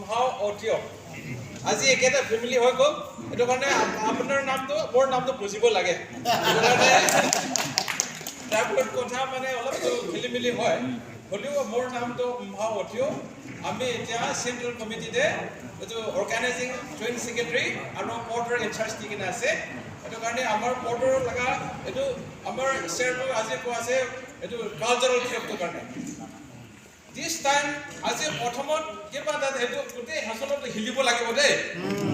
মহাও audio' আজি একেটা family হৈ গ'ল সেইটো কাৰণে আপোনাৰ নামটো মোৰ নামটো বুজিব লাগে তাৰপৰত কথা মানে অলপ খেলি মেলি হয় হ'লেও মোৰ নামটো মহাও অডিঅ' আমি এতিয়া চেণ্ট্ৰেল কমিটিতে এইটো অৰ্গেনাইজিং জইণ্ট ছেক্ৰেটাৰী আৰু পৰ্টৰ ইনচাৰ্জ দি কিনে আছে সেইটো কাৰণে আমাৰ পৰ্টৰ লগা এইটো আমাৰ শ্বেয়াৰটো আজি কোৱা আছে এইটো কালচাৰেল ট্ৰিপটোৰ কাৰণে This time, as a bottomot, give us that today has a lot to heal like a day.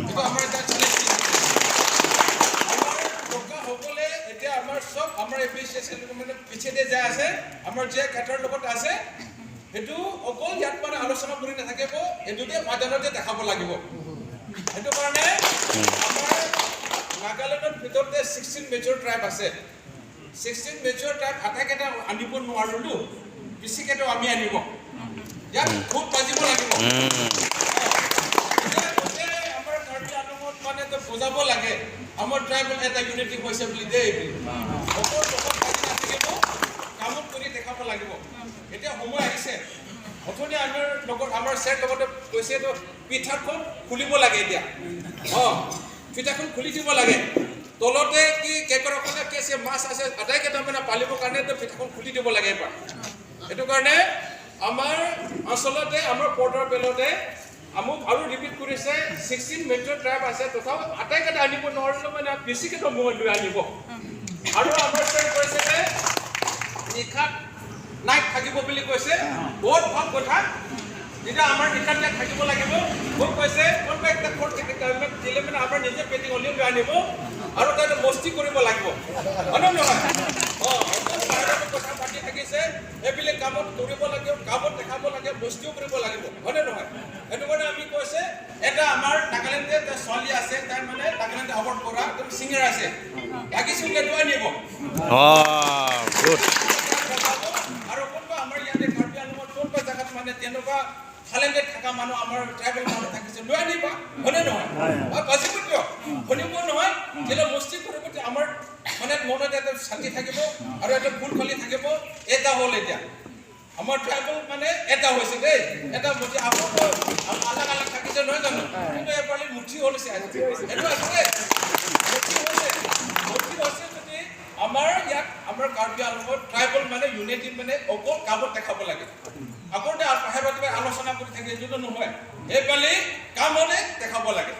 Because our challenge hopefully, our shop, our efficiency, which it is as our jack at our local as a do a gold yatman, our son of Purina Hakebo, and today, Madonna de Habolagabo. And to Parne, our Nagaland without the 16 major tribe as 16 major tribe attack at Anipun Nuarulu, Visicato Amianimo. Yeah, খুব বাজিব লাগিব আমাৰ কাৰ্বি আংলঙত মানে তো বুজাব লাগে আমাৰ tribal এটা ইউনিটি হৈছে বুলি দেই অকল লোকৰ কাজি নাথাকিব কামত কৰি দেখাব লাগিব এতিয়া সময় আহিছে অথনি আমাৰ লগত আমাৰ চেট লগতে কৈছে তো পিঠাখন খুলিব লাগে এতিয়া পিঠাখন খুলি দিব লাগে তলতে কি কেকৰ কাৰণে কেছে মাছ আছে আটাইকেইটা মানে পালিবৰ কাৰণে তো পিঠাখন খুলি দিব লাগে এবাৰ এইটো কাৰণে আমাৰ আসলতে আমাৰ পৰ্টাৰ বেলতে আমু আৰু ৰিপিট কৰিছে 16 মেজৰ ট্ৰাইব আছে তথাও আটাইকেইটা আনিব নোৱাৰিলে মানে বেছিকেটো মই লৈ আনিব আৰু আমাৰ চেৰ কৈছে যে নিখাত নাইট থাকিব বুলি কৈছে বহুত ভাল কথা যেতিয়া আমাৰ নিখাত থাকিব লাগিব মোক কৈছে কোনবা একটা কোৰ্ট দিলে মানে আমাৰ নিজে পেটিং হলিও লৈ আনিব আৰু তাতে মস্তি কৰিব লাগিব নহয় কথা পাতি থাকিছে এবিলে কামত কৰিব লাগিব কামত দেখাব লাগে বস্তিও কৰিব লাগিব হয় নহয় এটো মানে আমি কৈছে এটা আমাৰ নাগালেণ্ডে এটা ছোৱালী আছে তাই মানে নাগালেণ্ডে অৱৰ্ড কৰা একদম সিঙ্গাৰ আছে বাকি সিঙ্গে দুৱা নিব গুড আৰু কোনবা আমাৰ ইয়াতে কাৰ্বি আংলঙত কোনবা জাগাত মানে তেনেকুৱা থাইলেণ্ডে থাকা মানুহ আমাৰ ট্ৰাইবেল মানুহ থাকিছে দুৱা নিবা হয় নহয় বাজিব কিয় শুনিব নহয় যেলে মস্তি কৰিব আমাৰ মানে মনত এটা শান্তি থাকিব আৰু এটা ফুল খলি থাকিব এটা হল এতিয়া আমাৰ ট্ৰাইবেল মানে এটা হৈছে দেই এটা মুঠি আপো আলাগ আলাগ থাকিছে নহয় জানো কিন্তু এবাৰলি মুঠি হলছে আজি এটো আছে মুঠি হৈছে যদি আমাৰ ইয়াত আমাৰ কাৰ্বি আংলঙত ট্ৰাইবেল মানে ইউনিটি মানে অকল কামত দেখাব লাগে আগতে বাহিৰত আলোচনা কৰি থাকে যদি নহয় এইবাৰলি কামনে দেখাব লাগে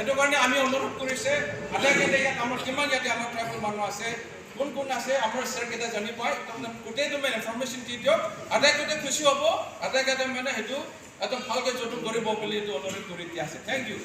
এটো কাৰণে আমি অনুৰোধ কৰিছে আলাগেতে ইয়াত আমাৰ কিমান ইয়াতে আমাৰ ট্ৰাইবেল মানুহ আছে কোন আছে আমাৰ স্যাৰ কেইটা জানি পায় গোটেই তুমি ইনফৰমেশ্যন দি দিয়ক আটাইকেইটা খুশি হ'ব আটাইকেইটা মানে হেতু একদম ভালকে যতন কৰিব বুলি অনুৰোধ কৰি দিয়া আছে থ্যাংক ইউ